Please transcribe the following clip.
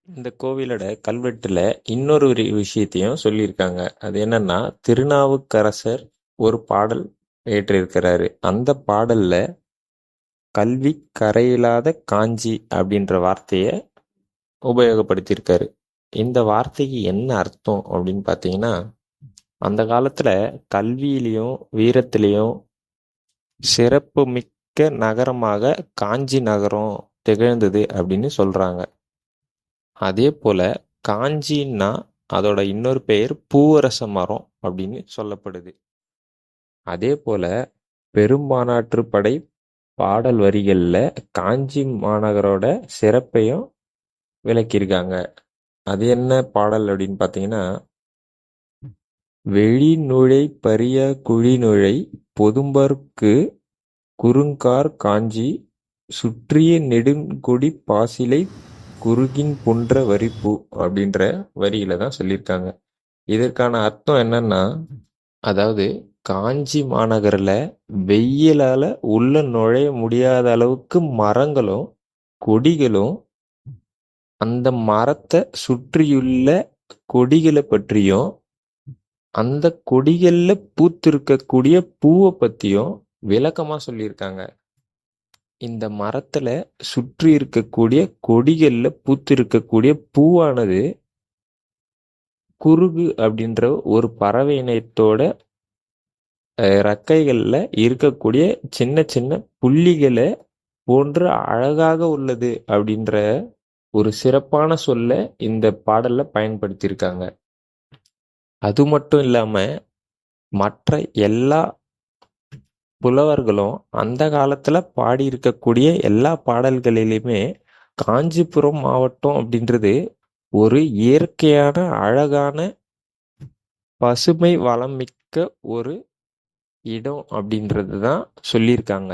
இந்த கோவிலோட கல்வெட்டுல இன்னொரு ஒரு விஷயத்தையும் சொல்லியிருக்காங்க. அது என்னன்னா, திருநாவுக்கரசர் ஒரு பாடல் இயற்றியிருக்கிறாரு. அந்த பாடல்ல கல்வி கரையிலாத காஞ்சி அப்படின்ற வார்த்தைய உபயோகப்படுத்தியிருக்காரு. இந்த வார்த்தைக்கு என்ன அர்த்தம் அப்படின்னு பார்த்தீங்கன்னா, அந்த காலத்துல கல்வியிலையும் வீரத்திலையும் சிறப்பு மிக்க நகரமாக காஞ்சி நகரம் திகழ்ந்தது அப்படின்னு சொல்றாங்க. அதே போல காஞ்சின்னா அதோட இன்னொரு பெயர் பூவரச மரம் அப்படின்னு சொல்லப்படுது. அதே போல பெரும்பானாற்று படை பாடல் வரிகள்ல காஞ்சி மாநகரோட சிறப்பையும் விளக்கியிருக்காங்க. அது என்ன பாடல் அப்படின்னு பார்த்தீங்கன்னா, வெளிநுழை பரிய குழிநுழை பொதும்பர்க்கு குறுங்கார் காஞ்சி சுற்றிய நெடுங்கொடி பாசிலை குறுகின் புன்ற வரிப்பூ அப்படின்ற வரியில தான் சொல்லியிருக்காங்க. இதற்கான அர்த்தம் என்னன்னா, அதாவது காஞ்சி மாநகர்ல வெயிலால உள்ள நுழைய முடியாத அளவுக்கு மரங்களும் கொடிகளும் அந்த மரத்தை சுற்றியுள்ள கொடிகளை பற்றியும் அந்த கொடிகள்ல பூத்திருக்கக்கூடிய பூவை பத்தியும் விளக்கமா சொல்லியிருக்காங்க. இந்த மரத்துல சுற்றி இருக்கக்கூடிய கொடிகள்ல பூத்திருக்கக்கூடிய பூவானது குருகு அப்படின்ற ஒரு பறவை இனத்தோட ரெக்கைகள்ல இருக்கக்கூடிய சின்ன சின்ன புள்ளிகளை போன்று அழகாக உள்ளது அப்படின்ற ஒரு சிறப்பான சொல்ல இந்த பாடல்ல பயன்படுத்தியிருக்காங்க. அது மட்டும் இல்லாம மற்ற எல்லா புலவர்களும் அந்த காலத்துல பாடியிருக்கக்கூடிய எல்லா பாடல்களிலுமே காஞ்சிபுரம் மாவட்டம் அப்படின்றது ஒரு இயற்கையான அழகான பசுமை வளம் மிக்க ஒரு இடம் அப்படின்றது தான் சொல்லியிருக்காங்க.